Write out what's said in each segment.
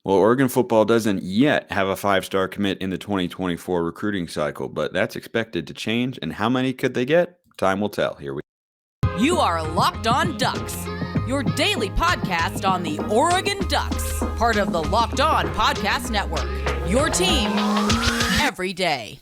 Well, Oregon football doesn't yet have a five-star commit in the 2024 recruiting cycle, but that's expected to change. And how many could they get? Time will tell. Here we You are Locked On Ducks, your daily podcast on the Oregon Ducks, part of the Locked On Podcast Network. Your team every day.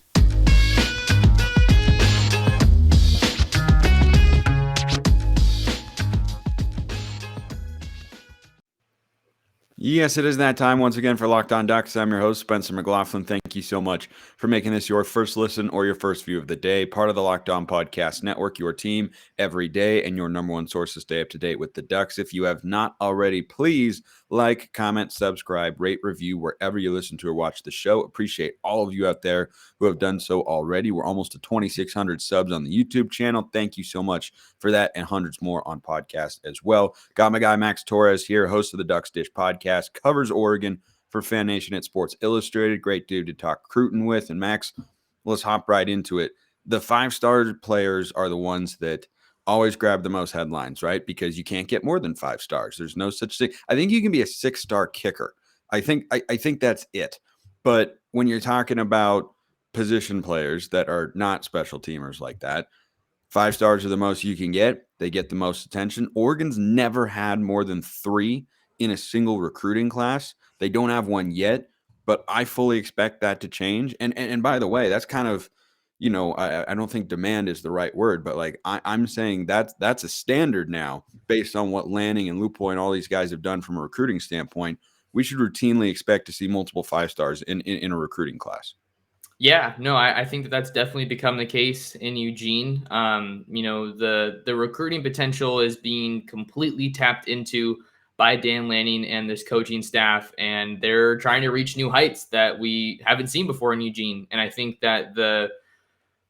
Yes, it is that time once again for Locked On Ducks. I'm your host, Spencer McLaughlin. Thank you so much for making this your first listen or your first view of the day. Part of the Locked On Podcast Network, your team every day, and your number one source to stay up to date with the Ducks. If you have not already, please like, comment, subscribe, rate, review wherever you listen to or watch the show. Appreciate all of you out there who have done so already. We're almost to 2,600 subs on the YouTube channel. Thank you so much for that, and hundreds more on podcast as well. Got my guy Max Torres here, host of the Ducks Dish podcast, covers Oregon for Fan Nation at Sports Illustrated. Great dude to talk recruiting with. And Max, let's hop right into it. The five-star players are the ones that always grab the most headlines, right? Because you can't get more than 5 stars. There's no such thing. I think you can be a 6-star kicker. I think that's it. But when you're talking about position players that are not special teamers like that, 5 stars are the most you can get. They get the most attention. Oregon's never had more than 3 in a single recruiting class. They don't have one yet, but I fully expect that to change. And by the way, that's kind of, I don't think demand is the right word, but like I'm saying that's a standard now based on what Lanning and Lupo and all these guys have done from a recruiting standpoint. We should routinely expect to see multiple 5 stars in a recruiting class. Yeah, no, I think that's definitely become the case in Eugene. The recruiting potential is being completely tapped into by Dan Lanning and this coaching staff, and they're trying to reach new heights that we haven't seen before in Eugene. And I think that the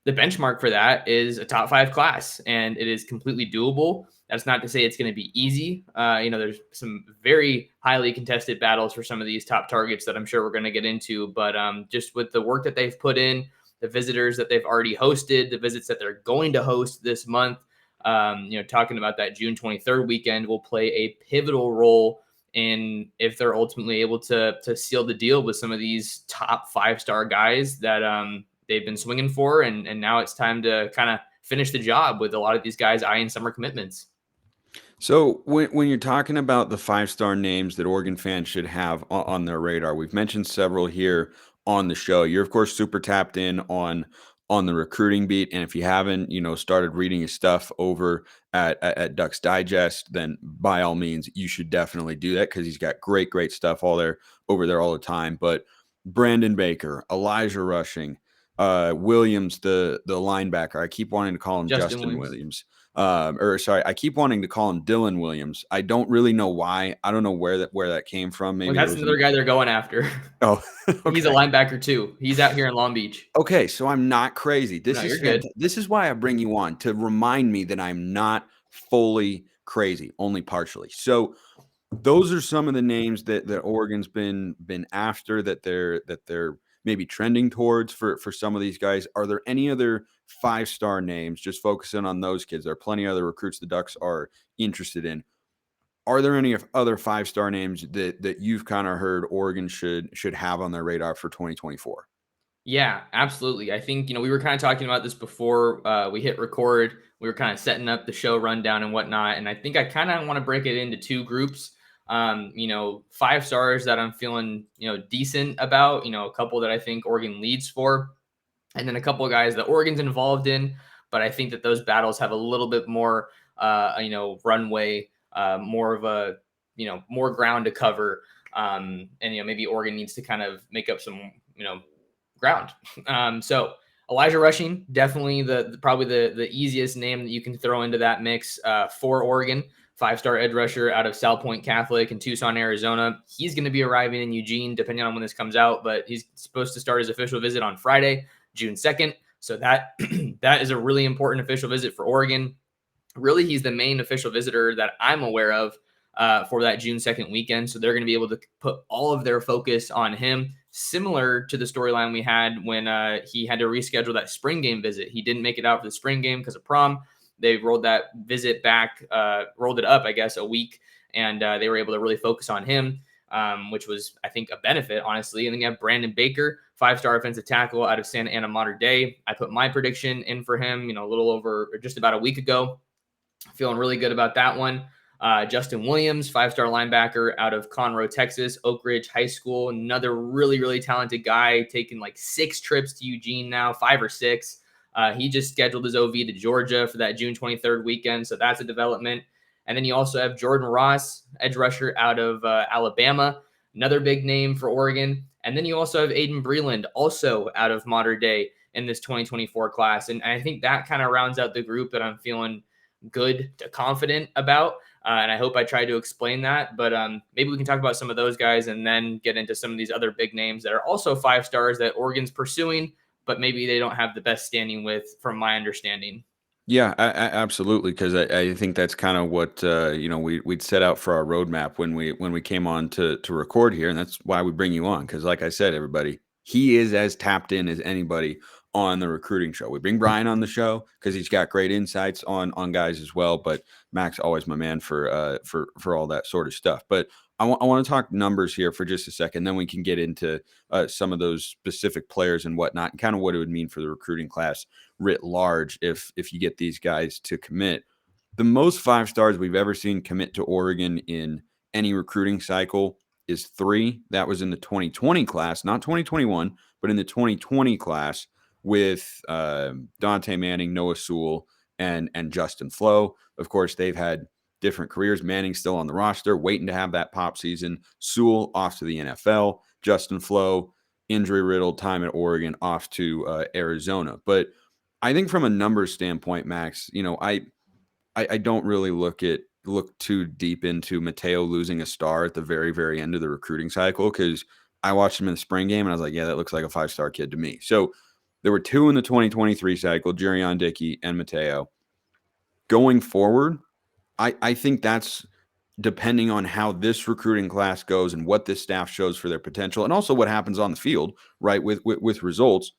benchmark for that is a top 5 class, and it is completely doable. That's not to say it's going to be easy. There's some very highly contested battles for some of these top targets that I'm sure we're going to get into. But just with the work that they've put in, the visitors that they've already hosted, the visits that they're going to host this month, talking about that June 23rd weekend will play a pivotal role in if they're ultimately able to seal the deal with some of these top 5-star guys that they've been swinging for. And now it's time to kind of finish the job with a lot of these guys eyeing summer commitments. So when you're talking about the 5-star names that Oregon fans should have on their radar, we've mentioned several here on the show. You're of course super tapped in on the recruiting beat, and if you haven't, started reading his stuff over at Ducks Digest, then by all means you should definitely do that because he's got great stuff over there all the time. But Brandon Baker, Elijah Rushing, Williams, the linebacker. I keep wanting to call him Justin Williams. I keep wanting to call him Dylan Williams. I don't really know why. I don't know where that came from. Maybe that's another guy they're going after. Oh, okay. He's a linebacker too. He's out here in Long Beach. Okay, so I'm not crazy. This is good. This is why I bring you on, to remind me that I'm not fully crazy, only partially. So those are some of the names that Oregon's been after, that they're maybe trending towards for some of these guys. Are there any other 5-star names, just focusing on those kids? There are plenty of other recruits the Ducks are interested in. Are there any other 5-star names that you've kind of heard Oregon should have on their radar for 2024? Yeah, absolutely. I think, we were kind of talking about this before we hit record. We were kind of setting up the show rundown and whatnot. And I think I kind of want to break it into 2 groups. 5 stars that I'm feeling, decent about, a couple that I think Oregon leads for, and then a couple of guys that Oregon's involved in, but I think that those battles have a little bit more, runway, more of a, more ground to cover. And maybe Oregon needs to kind of make up some, ground. So Elijah Rushing, definitely probably the easiest name that you can throw into that mix for Oregon. 5-star edge rusher out of South Point Catholic in Tucson, Arizona. He's going to be arriving in Eugene, depending on when this comes out, but he's supposed to start his official visit on Friday, June 2nd. So that is a really important official visit for Oregon. Really, he's the main official visitor that I'm aware of for that June 2nd weekend. So they're going to be able to put all of their focus on him, similar to the storyline we had when he had to reschedule that spring game visit. He didn't make it out for the spring game because of prom. They rolled that visit back, rolled it up, I guess, a week, and they were able to really focus on him. which was, I think, a benefit, honestly. And then you have Brandon Baker, 5-star offensive tackle out of Santa Ana Mater Dei. I put my prediction in for him, a little over or just about a week ago. Feeling really good about that one. Justin Williams, 5-star linebacker out of Conroe, Texas, Oak Ridge High School. Another really, really talented guy, taking like 6 trips to Eugene now, 5 or 6. He just scheduled his OV to Georgia for that June 23rd weekend, so that's a development. And then you also have Jordan Ross, edge rusher out of Alabama, another big name for Oregon. And then you also have Aiden Breland, also out of Mater Dei in this 2024 class. And I think that kind of rounds out the group that I'm feeling good to confident about. And I hope I tried to explain that. But maybe we can talk about some of those guys and then get into some of these other big names that are also 5 stars that Oregon's pursuing, but maybe they don't have the best standing with, from my understanding. Yeah, absolutely. Because I think that's kind of what we'd set out for our roadmap when we came on to record here, and that's why we bring you on. Because, like I said, everybody, he is as tapped in as anybody on the recruiting show. We bring Brian on the show because he's got great insights on guys as well. But Max, always my man for all that sort of stuff. But I want to talk numbers here for just a second, then we can get into some of those specific players and whatnot, and kind of what it would mean for the recruiting class writ large if you get these guys to commit. The most 5 stars we've ever seen commit to Oregon in any recruiting cycle is 3. That was in the 2020 class, not 2021, but in the 2020 class with Dante Manning, Noah Sewell, and Justin Flo. Of course, they've had different careers. Manning's still on the roster, waiting to have that pop season. Sewell off to the NFL. Justin Flo, injury-riddled time at Oregon, off to Arizona. But I think from a numbers standpoint, Max, I don't really look too deep into Mateo losing a star at the very, very end of the recruiting cycle, because I watched him in the spring game and I was like, yeah, that looks like a 5-star kid to me. So there were 2 in the 2023 cycle, Jerion Dickey and Mateo. Going forward, I think that's depending on how this recruiting class goes and what this staff shows for their potential, and also what happens on the field, right, with results.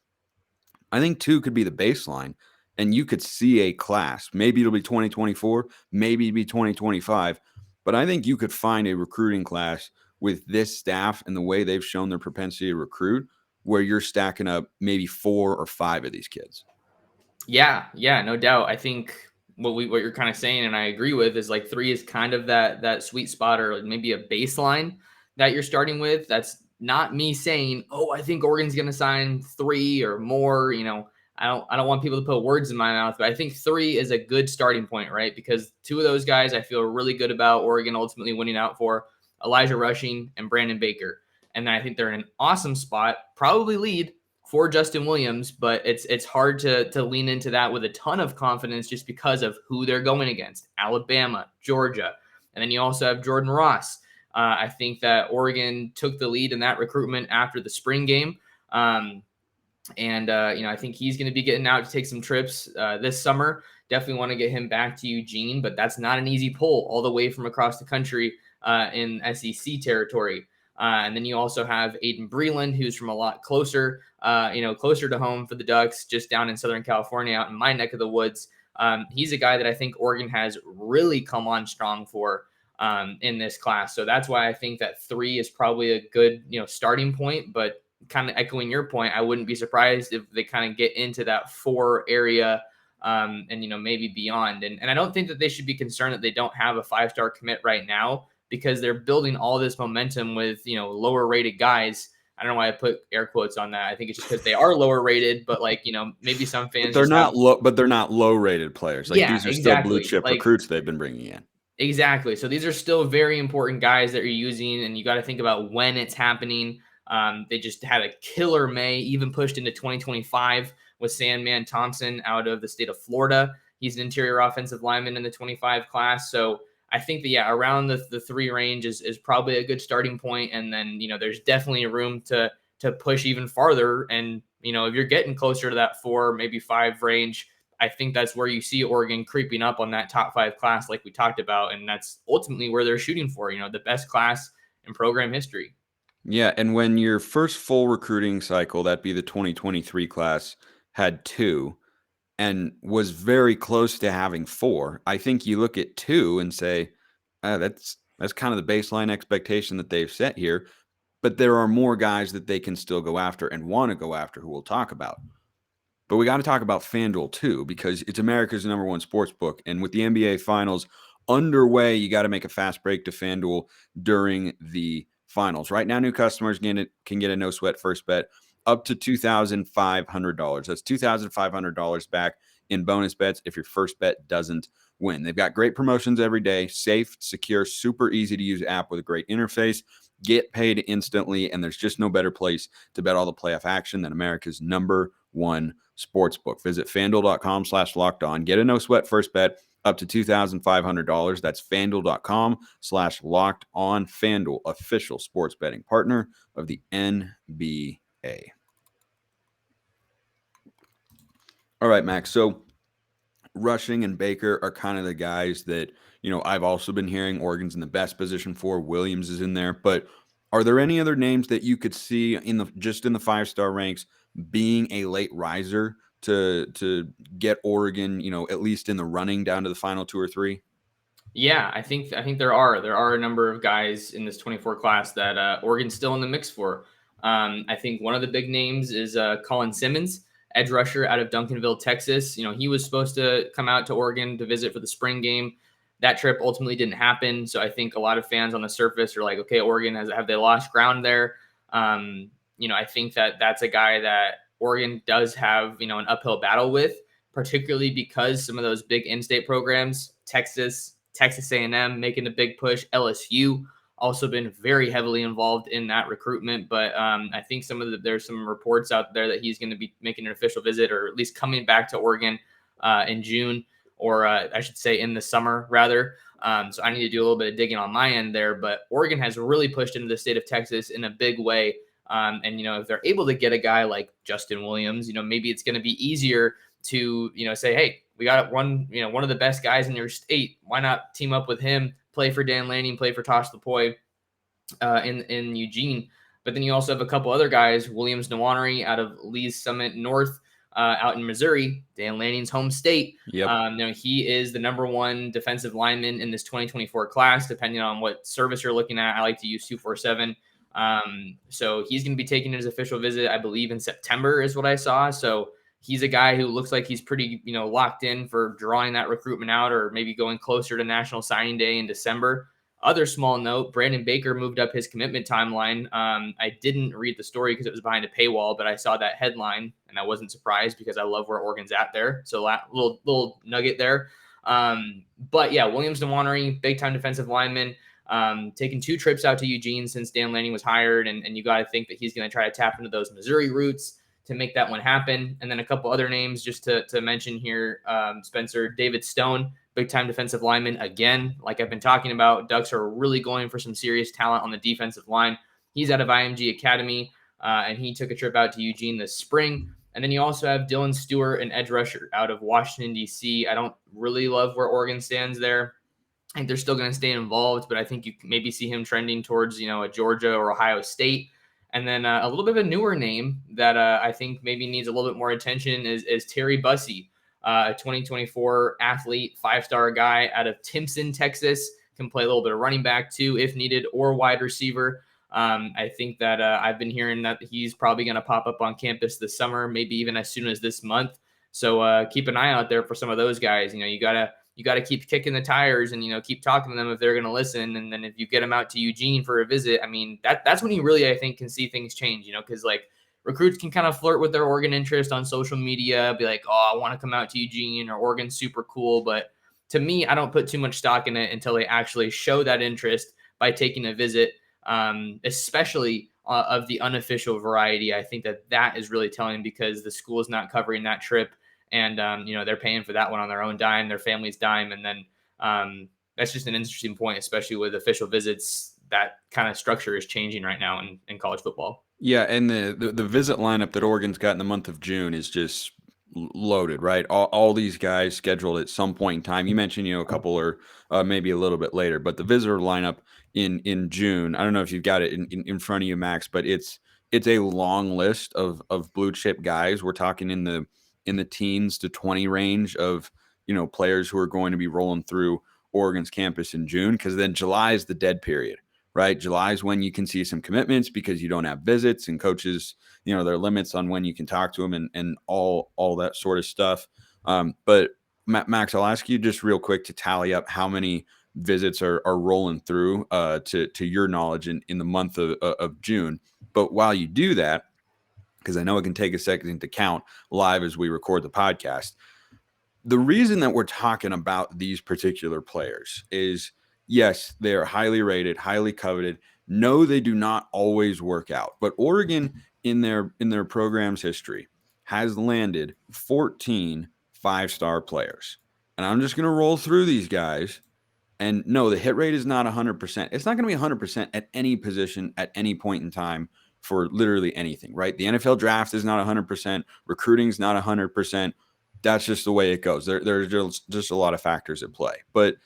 I think 2 could be the baseline, and you could see a class. Maybe it'll be 2024, maybe it'll be 2025, but I think you could find a recruiting class with this staff and the way they've shown their propensity to recruit, where you're stacking up maybe 4 or 5 of these kids. Yeah, no doubt. I think what you're kind of saying, and I agree with, is like 3 is kind of that sweet spot, or maybe a baseline that you're starting with. That's not me saying, oh, I think Oregon's going to sign 3 or more. I don't want people to put words in my mouth, but I think 3 is a good starting point, right? Because 2 of those guys I feel really good about Oregon ultimately winning out for, Elijah Rushing and Brandon Baker. And then I think they're in an awesome spot, probably lead for Justin Williams, but it's hard to lean into that with a ton of confidence just because of who they're going against: Alabama, Georgia, and then you also have Jordan Ross. I think that Oregon took the lead in that recruitment after the spring game, and I think he's going to be getting out to take some trips this summer. Definitely want to get him back to Eugene, but that's not an easy pull all the way from across the country in SEC territory. And then you also have Aiden Breland, who's from a lot closer, closer to home for the Ducks, just down in Southern California, out in my neck of the woods. He's a guy that I think Oregon has really come on strong for in this class. So that's why I think that 3 is probably a good, starting point. But kind of echoing your point, I wouldn't be surprised if they kind of get into that 4 area and maybe beyond. And I don't think that they should be concerned that they don't have a 5-star commit right now, because they're building all this momentum with, lower rated guys. I don't know why I put air quotes on that. I think it's just because they are lower rated, but maybe some fans. But they're not low rated players. These are exactly. still blue chip recruits they've been bringing in. Exactly. So these are still very important guys that you're using, and you got to think about when it's happening. They just had a killer May, even pushed into 2025 with Sandman Thompson out of the state of Florida. He's an interior offensive lineman in the 25 class. So I think that, around the 3 range is probably a good starting point. And then, there's definitely room to push even farther. And, if you're getting closer to that 4, maybe 5 range, I think that's where you see Oregon creeping up on that top 5 class, like we talked about. And that's ultimately where they're shooting for, the best class in program history. Yeah. And when your first full recruiting cycle, that'd be the 2023 class, had 2, and was very close to having 4, I think you look at 2 and say, that's That's kind of the baseline expectation that they've set here. But there are more guys that they can still go after and want to go after who we'll talk about. But we got to talk about FanDuel too, because it's America's #1 sports book. And with the NBA Finals underway, you got to make a fast break to FanDuel during the finals. Right now, new customers can get a no sweat first bet up to $2,500. That's $2,500 back in bonus bets if your first bet doesn't win. They've got great promotions every day, safe, secure, super easy to use app with a great interface. Get paid instantly, and there's just no better place to bet all the playoff action than America's #1 sportsbook. Visit FanDuel.com/lockedon. Get a no sweat first bet up to $2,500. That's FanDuel.com/lockedon. FanDuel, official sports betting partner of the NBA. All right, Max. So Rushing and Baker are kind of the guys that, I've also been hearing Oregon's in the best position for. Williams is in there. But are there any other names that you could see in the 5-star ranks being a late riser to get Oregon, at least in the running down to the final 2 or 3? Yeah, I think there are a number of guys in this 24 class that Oregon's still in the mix for. I think one of the big names is Colin Simmons, edge rusher out of Duncanville, Texas. He was supposed to come out to Oregon to visit for the spring game. That trip ultimately didn't happen. So I think a lot of fans on the surface are like, okay, Oregon have they lost ground there? I think that's a guy that Oregon does have, an uphill battle with, particularly because some of those big in-state programs, Texas A&M making a big push, LSU also been very heavily involved in that recruitment. But I think there's some reports out there that he's going to be making an official visit, or at least coming back to Oregon in June, or I should say in the summer rather. So I need to do a little bit of digging on my end there. But Oregon has really pushed into the state of Texas in a big way. And if they're able to get a guy like Justin Williams, maybe it's going to be easier to, say, hey, we got one of the best guys in your state. Why not team up with him, play for Dan Lanning, play for Tosh Lupoi in Eugene. But then you also have a couple other guys, Williams Nwaneri out of Lee's Summit North out in Missouri, Dan Lanning's home state. Yep. He is the #1 defensive lineman in this 2024 class, depending on what service you're looking at. I like to use 247. So he's going to be taking his official visit, I believe, in September is what I saw. So he's a guy who looks like he's pretty, locked in for drawing that recruitment out, or maybe going closer to National Signing Day in December. Other small note, Brandon Baker moved up his commitment timeline. I didn't read the story because it was behind a paywall, but I saw that headline and I wasn't surprised because I love where Oregon's at there. So little nugget there. But yeah, Williams Nwaneri, big time defensive lineman, taking 2 trips out to Eugene since Dan Lanning was hired. And you got to think that he's going to try to tap into those Missouri roots to make that one happen. And then a couple other names just to mention here, Spencer, David Stone, big-time defensive lineman. Again, like I've been talking about, Ducks are really going for some serious talent on the defensive line. He's out of IMG Academy, and he took a trip out to Eugene this spring. And then you also have Dylan Stewart, an edge rusher out of Washington, D.C. I don't really love where Oregon stands there. I think they're still going to stay involved, but I think you maybe see him trending towards, a Georgia or Ohio State. And then a little bit of a newer name that I think maybe needs a little bit more attention is Terry Bussey, a 2024 athlete, 5-star guy out of Timpson, Texas, can play a little bit of running back too, if needed, or wide receiver. I think that I've been hearing that he's probably going to pop up on campus this summer, maybe even as soon as this month. So keep an eye out there for some of those guys. You got to keep kicking the tires and, keep talking to them if they're going to listen. And then if you get them out to Eugene for a visit, I mean, that's when you really, I think, can see things change, because like recruits can kind of flirt with their Oregon interest on social media, be like, oh, I want to come out to Eugene, or Oregon's super cool. But to me, I don't put too much stock in it until they actually show that interest by taking a visit, especially of the unofficial variety. I think that is really telling, because the school is not covering that trip. And, they're paying for that one on their own dime, their family's dime. And then that's just an interesting point, especially with official visits. That kind of structure is changing right now in college football. Yeah, and the visit lineup that Oregon's got in the month of June is just loaded, right? All these guys scheduled at some point in time. You mentioned, a couple or maybe a little bit later, but the visitor lineup in June, I don't know if you've got it in front of you, Max, but it's a long list of blue chip guys. We're talking in the teens to 20 range of, players who are going to be rolling through Oregon's campus in June, because then July is the dead period, right? July is when you can see some commitments because you don't have visits and coaches, there are limits on when you can talk to them and all that sort of stuff. But Max, I'll ask you just real quick to tally up how many visits are rolling through to your knowledge in the month of June. But while you do that, because I know it can take a second to count live as we record the podcast, the reason that we're talking about these particular players is, yes, they are highly rated, highly coveted. No, they do not always work out. But Oregon, in their program's history, has landed 14 five-star players. And I'm just going to roll through these guys. And no, the hit rate is not 100%. It's not going to be 100% at any position at any point in time for literally anything, right? The NFL draft is not 100%. Recruiting is not 100%. That's just the way it goes. There's just a lot of factors at play. But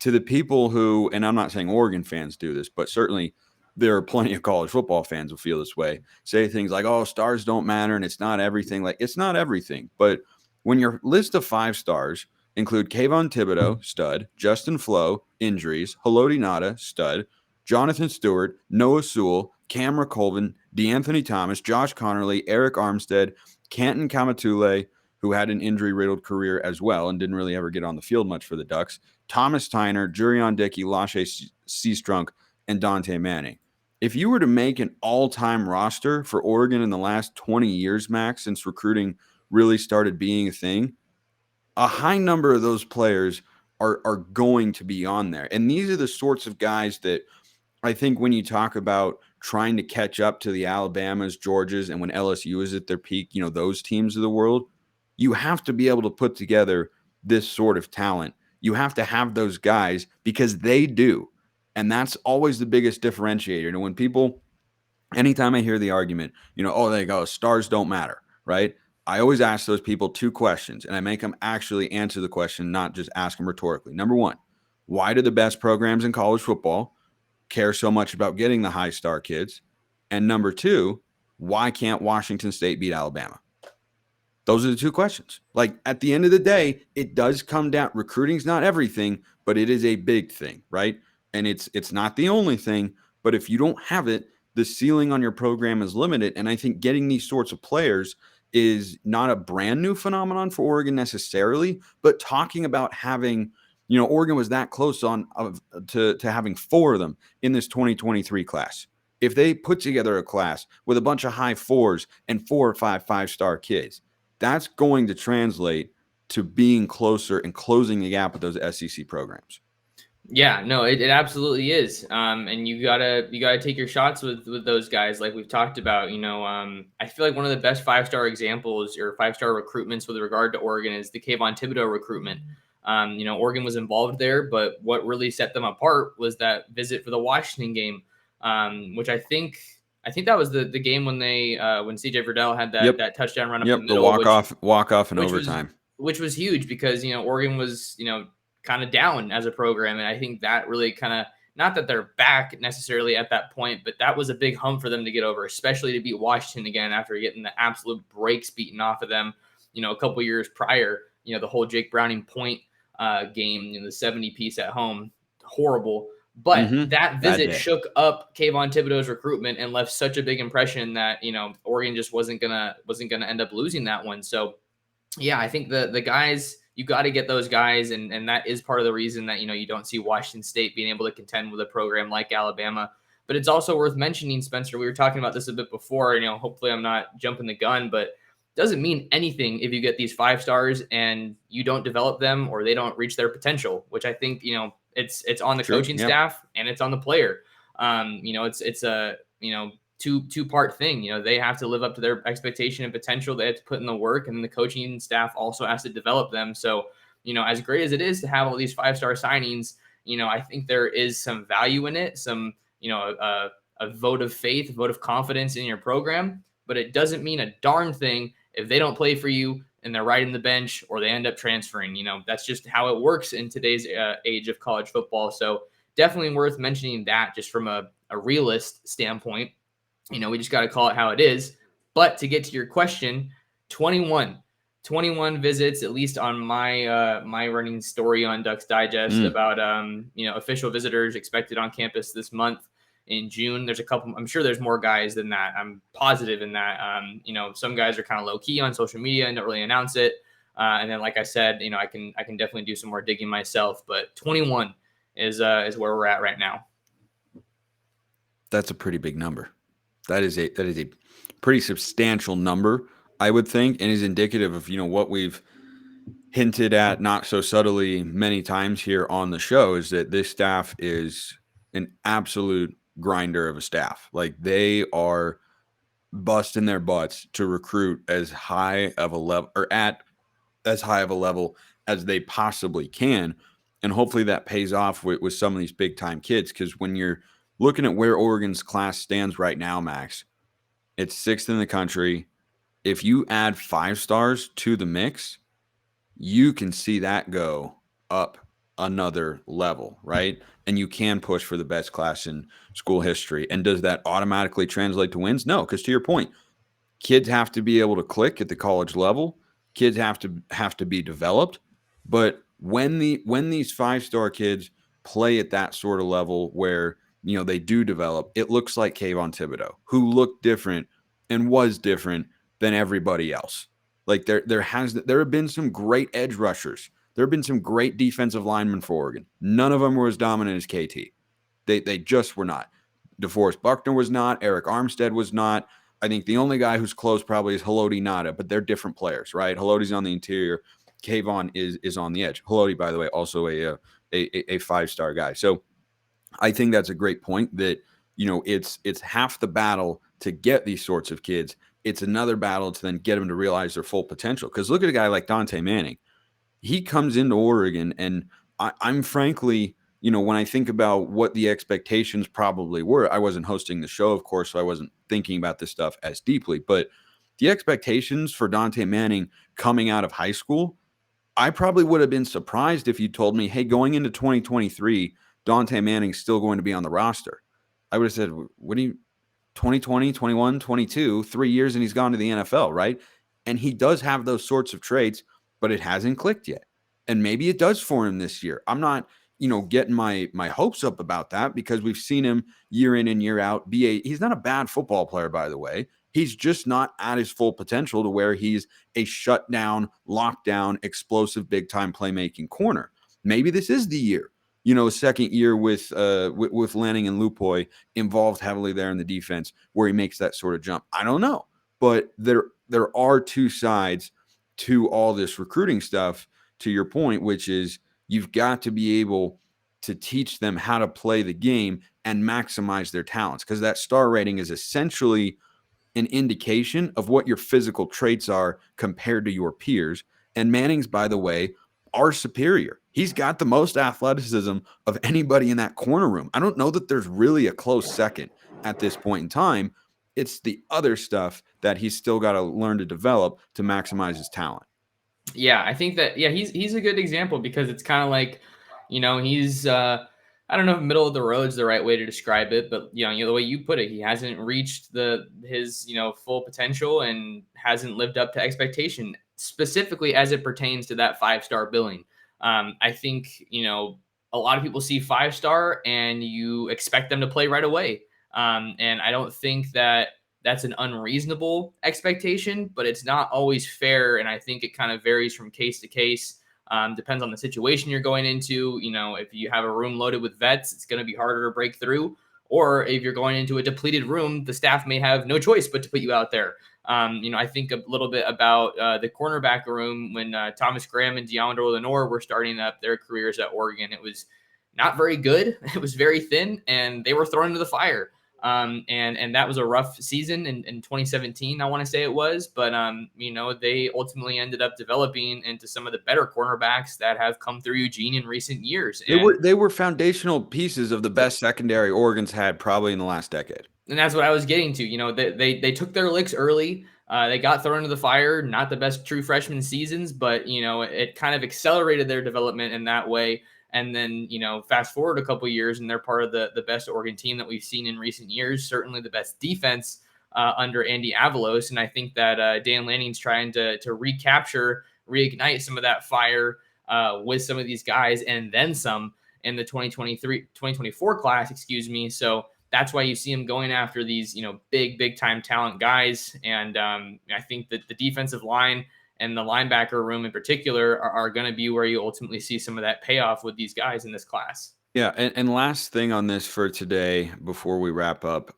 to the people who, and I'm not saying Oregon fans do this, but certainly there are plenty of college football fans who feel this way, say things like, oh, stars don't matter and it's not everything. Like, it's not everything. But when your list of 5 stars include Kayvon Thibodeau, stud, Justin Flo, injuries, Haloti Ngata, stud, Jonathan Stewart, Noah Sewell, Cameron Colvin, DeAnthony Thomas, Josh Connerly, Eric Armstead, Canton Kamatule, who had an injury-riddled career as well and didn't really ever get on the field much for the Ducks, Thomas Tyner, Jurion Dickey, Lashe Seastrunk, and Dante Manning. If you were to make an all-time roster for Oregon in the last 20 years, Max, since recruiting really started being a thing, a high number of those players are going to be on there. And these are the sorts of guys that I think when you talk about trying to catch up to the Alabamas, Georgias, and when LSU is at their peak, those teams of the world, you have to be able to put together this sort of talent. You have to have those guys because they do. And that's always the biggest differentiator. And when people, anytime I hear the argument, oh, there you go, stars don't matter, right? I always ask those people 2 questions, and I make them actually answer the question, not just ask them rhetorically. Number 1, why do the best programs in college football care so much about getting the high star kids? And number 2, why can't Washington State beat Alabama? Those are the 2 questions. Like, at the end of the day, it does come down. Recruiting's not everything, but it is a big thing, right? And it's not the only thing, but if you don't have it, the ceiling on your program is limited. And I think getting these sorts of players is not a brand new phenomenon for Oregon necessarily, but talking about having, Oregon was that close to having 4 of them in this 2023 class. If they put together a class with a bunch of high 4s and 4 or 5 5-star kids, that's going to translate to being closer and closing the gap with those SEC programs. Yeah, no, it absolutely is. And you gotta take your shots with those guys, like we've talked about. I feel like one of the best 5-star examples or 5-star recruitments with regard to Oregon is the Kayvon Thibodeau recruitment. Oregon was involved there, but what really set them apart was that visit for the Washington game, which I think that was the game when when CJ Verdell had that touchdown run up the middle, the walk off in overtime, which was huge because Oregon was kind of down as a program. And I think that really kind of, not that they're back necessarily at that point, but that was a big hump for them to get over, especially to beat Washington again after getting the absolute brakes beaten off of them, a couple years prior, the whole Jake Browning point game, the 70 piece at home, horrible. But that visit shook up Kayvon Thibodeau's recruitment and left such a big impression that, Oregon just wasn't gonna end up losing that one. So yeah, I think the guys, you got to get those guys. And that is part of the reason that, you don't see Washington State being able to contend with a program like Alabama. But it's also worth mentioning, Spencer, we were talking about this a bit before, hopefully I'm not jumping the gun, but it doesn't mean anything if you get these 5 stars and you don't develop them or they don't reach their potential, which I think, it's on the coaching staff and it's on the player. It's a, two-part thing. They have to live up to their expectation and potential. They have to put in the work, and the coaching staff also has to develop them. So, as great as it is to have all these 5-star signings, I think there is some value in it, some, a vote of faith, a vote of confidence in your program, but it doesn't mean a darn thing if they don't play for you and they're riding the bench or they end up transferring. That's just how it works in today's age of college football. So definitely worth mentioning that just from a realist standpoint. We just got to call it how it is. But to get to your question, 21 21 visits, at least on my my running story on Ducks Digest about official visitors expected on campus this month in June. There's a couple. I'm sure there's more guys than that. I'm positive in that. Some guys are kind of low key on social media and don't really announce it. And then, like I said, I can definitely do some more digging myself. But 21 is where we're at right now. That's a pretty big number. That is a pretty substantial number, I would think, and is indicative of, what we've hinted at not so subtly many times here on the show, is that this staff is an absolute grinder of a staff. Like, they are busting their butts to recruit as high of a level, or at as high of a level as they possibly can. And hopefully that pays off with some of these big time kids. Because when you're looking at where Oregon's class stands right now, Max, it's 6th in the country. If you add 5 stars to the mix, you can see that go up another level, right? And you can push for the best class in school history. And does that automatically translate to wins? No, because to your point, kids have to be able to click at the college level. Kids have to be developed. But when these 5-star kids play at that sort of level where they do develop, it looks like Kayvon Thibodeau, who looked different and was different than everybody else. Like there have been some great edge rushers. There have been some great defensive linemen for Oregon. None of them were as dominant as KT. They just were not. DeForest Buckner was not. Eric Armstead was not. I think the only guy who's close probably is Haloti Ngata, but they're different players, right? Haloti's on the interior. Kayvon is on the edge. Haloti, by the way, also a 5-star guy. So I think that's a great point that, it's half the battle to get these sorts of kids. It's another battle to then get them to realize their full potential. Because look at a guy like Dante Manning. He comes into Oregon, and I'm frankly, when I think about what the expectations probably were, I wasn't hosting the show, of course, so I wasn't thinking about this stuff as deeply. But the expectations for Dante Manning coming out of high school, I probably would have been surprised if you told me, hey, going into 2023, Dante Manning's still going to be on the roster. I would have said, what do you, 2020, 21, 22, 3 years and he's gone to the NFL, right? And he does have those sorts of traits, but it hasn't clicked yet. And maybe it does for him this year. I'm not, getting my hopes up about that, because we've seen him year in and year out he's not a bad football player, by the way. He's just not at his full potential to where he's a shutdown, lockdown, explosive, big-time playmaking corner. Maybe this is the year. Second year with Lanning and Lupoy involved heavily there in the defense where he makes that sort of jump. I don't know. But there are two sides to all this recruiting stuff, to your point, which is you've got to be able to teach them how to play the game and maximize their talents, because that star rating is essentially an indication of what your physical traits are compared to your peers. And Manning's, by the way, are superior. He's got the most athleticism of anybody in that corner room. I don't know that there's really a close second at this point in time. It's the other stuff that he's still got to learn to develop to maximize his talent. Yeah, I think that, he's a good example, because it's kind of like, he's, I don't know if middle of the road is the right way to describe it, but, the way you put it, he hasn't reached his full potential and hasn't lived up to expectation, specifically as it pertains to that 5-star billing. I think, a lot of people see 5-star and you expect them to play right away. And I don't think that that's an unreasonable expectation, but it's not always fair. And I think it kind of varies from case to case. Depends on the situation you're going into. If you have a room loaded with vets, it's going to be harder to break through. Or if you're going into a depleted room, the staff may have no choice but to put you out there. I think a little bit about the cornerback room when Thomas Graham and DeAndre Lenore were starting up their careers at Oregon. It was not very good. It was very thin, and they were thrown into the fire. And that was a rough season in 2017, I want to say it was. But, they ultimately ended up developing into some of the better cornerbacks that have come through Eugene in recent years. They were foundational pieces of the best secondary Oregon's had probably in the last decade. And that's what I was getting to. They took their licks early. They got thrown into the fire. Not the best true freshman seasons, but, it kind of accelerated their development in that way. And then, fast forward a couple of years and they're part of the best Oregon team that we've seen in recent years, certainly the best defense under Andy Avalos. And I think that Dan Lanning's trying to reignite some of that fire with some of these guys and then some in the 2024 class, So that's why you see him going after these, big time talent guys. And I think that the defensive line and the linebacker room in particular are going to be where you ultimately see some of that payoff with these guys in this class. Yeah. And last thing on this for today, before we wrap up,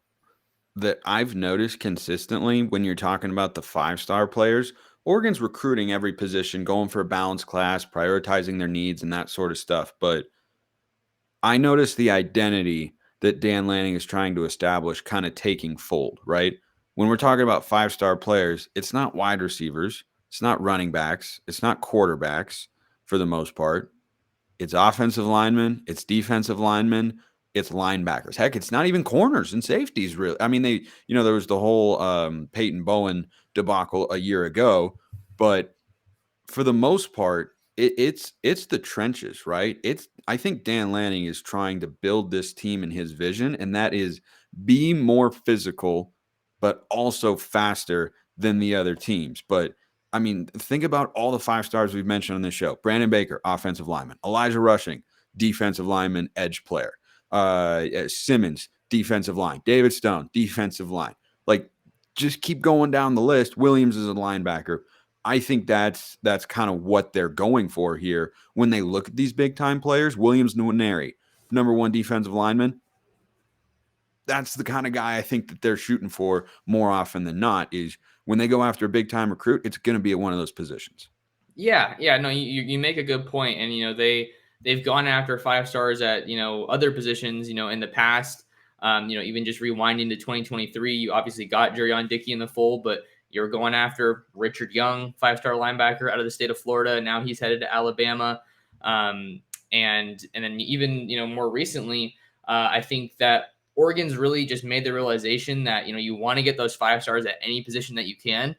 that I've noticed consistently when you're talking about the 5-star players, Oregon's recruiting every position, going for a balanced class, prioritizing their needs and that sort of stuff. But I noticed the identity that Dan Lanning is trying to establish kind of taking fold, right? When we're talking about 5-star players, it's not wide receivers, it's not running backs, it's not quarterbacks for the most part. It's offensive linemen, it's defensive linemen, it's linebackers. Heck, it's not even corners and safeties, really. I mean, there was the whole Peyton Bowen debacle a year ago, but for the most part, it's the trenches, right? I think Dan Lanning is trying to build this team in his vision, and that is be more physical, but also faster than the other teams. But I mean, think about all the 5-stars we've mentioned on this show. Brandon Baker, offensive lineman. Elijah Rushing, defensive lineman, edge player. Simmons, defensive line. David Stone, defensive line. Like, just keep going down the list. Williams is a linebacker. I think that's kind of what they're going for here when they look at these big-time players. Williams Nwaneri, number 1 defensive lineman. That's the kind of guy I think that they're shooting for more often than not, is when they go after a big-time recruit, it's going to be at one of those positions. Yeah. No, you make a good point. And, they've gone after 5-stars at, other positions, in the past. Even just rewinding to 2023, you obviously got Jerion Dickey in the fold, but you're going after Richard Young, 5-star linebacker out of the state of Florida. Now he's headed to Alabama. And then even, more recently, I think that Oregon's really just made the realization that, you want to get those 5-stars at any position that you can.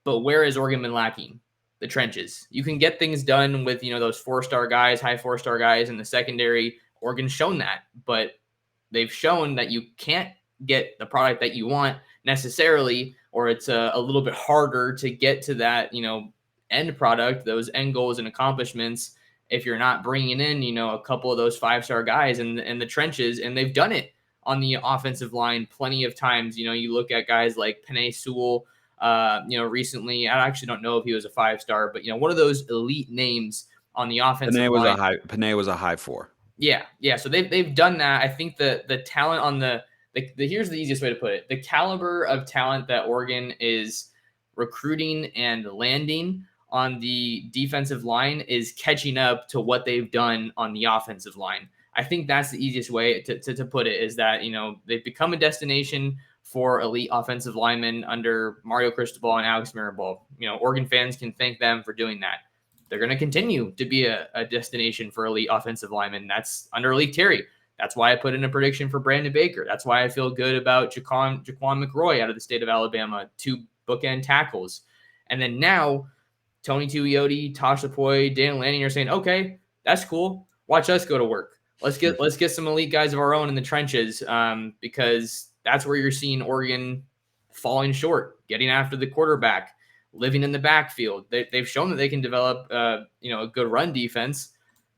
But where has Oregon been lacking? The trenches. You can get things done with, those 4-star guys, high 4-star guys in the secondary. Oregon's shown that, but they've shown that you can't get the product that you want necessarily, or it's a little bit harder to get to that, end product, those end goals and accomplishments, if you're not bringing in, a couple of those 5-star guys in the trenches. And they've done it on the offensive line plenty of times. You look at guys like Penei Sewell, recently. I actually don't know if he was a 5-star, but, one of those elite names on the offensive line. Penei was a high 4. Yeah. So they've done that. I think the talent on the here's the easiest way to put it. The caliber of talent that Oregon is recruiting and landing on the defensive line is catching up to what they've done on the offensive line. I think that's the easiest way to put it, is that, they've become a destination for elite offensive linemen under Mario Cristobal and Alex Mirabal. Oregon fans can thank them for doing that. They're going to continue to be a destination for elite offensive linemen. That's under Lee Terry. That's why I put in a prediction for Brandon Baker. That's why I feel good about Jaquan McRoy out of the state of Alabama, 2 bookend tackles. And then now, Tony Tuioti, Tosh Lapoy, Dan Lanning are saying, okay, that's cool. Watch us go to work. Let's get some elite guys of our own in the trenches, because that's where you're seeing Oregon falling short, getting after the quarterback, living in the backfield. They've shown that they can develop, a good run defense.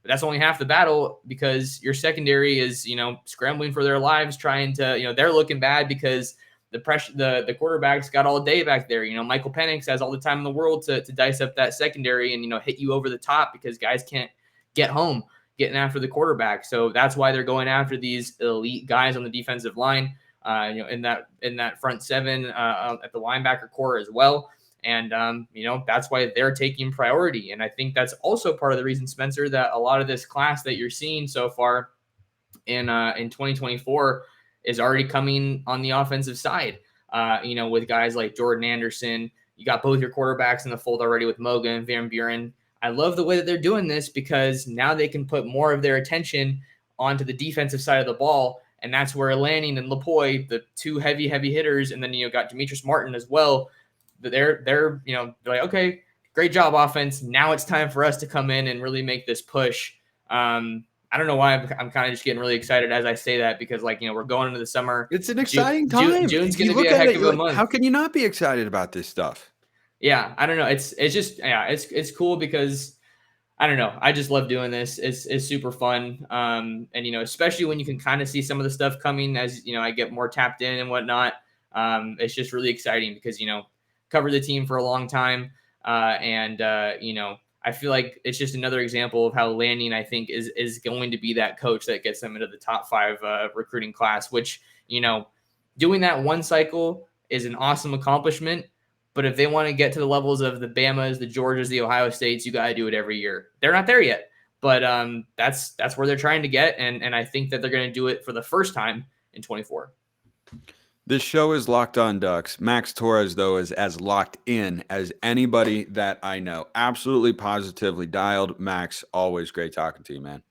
But that's only half the battle, because your secondary is, scrambling for their lives, trying to, they're looking bad because the pressure, the quarterback's got all day back there. Michael Penix has all the time in the world to dice up that secondary and, hit you over the top, because guys can't get home getting after the quarterback. So that's why they're going after these elite guys on the defensive line, in that front 7 at the linebacker core as well. And, that's why they're taking priority. And I think that's also part of the reason, Spencer, that a lot of this class that you're seeing so far in 2024 is already coming on the offensive side, with guys like Jordan Anderson. You got both your quarterbacks in the fold already with Moga and Van Buren. I love the way that they're doing this, because now they can put more of their attention onto the defensive side of the ball. And that's where Lanning and Lapoy, the 2 heavy hitters, and then, got Demetrius Martin as well. They're like, okay, great job offense. Now it's time for us to come in and really make this push. I I don't know why I'm kind of just getting really excited as I say that, because like, we're going into the summer. It's an exciting time. June's If you going to be look a at heck it, of you're a like, month. how can you not be excited about this stuff? Yeah, I don't know. It's just, yeah, it's cool because I don't know. I just love doing this. It's super fun. And, especially when you can kind of see some of the stuff coming as, I get more tapped in and whatnot. It's just really exciting because, covered the team for a long time. I feel like it's just another example of how Lanning, I think, is going to be that coach that gets them into the top 5 recruiting class, which, doing that one cycle is an awesome accomplishment. But if they want to get to the levels of the Bamas, the Georgias, the Ohio States, you got to do it every year. They're not there yet, but that's where they're trying to get, and I think that they're going to do it for the first time in 24. This show is Locked On Ducks. Max Torres, though, is as locked in as anybody that I know. Absolutely, positively dialed. Max, always great talking to you, man.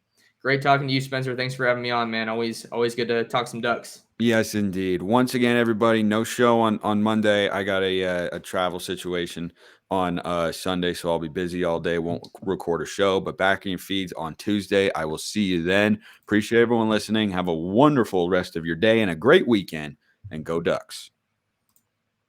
Great talking to you, Spencer. Thanks for having me on, man. Always good to talk some Ducks. Yes, indeed. Once again, everybody, no show on Monday. I got a travel situation on Sunday, so I'll be busy all day. Won't record a show, but back in your feeds on Tuesday. I will see you then. Appreciate everyone listening. Have a wonderful rest of your day and a great weekend, and go Ducks.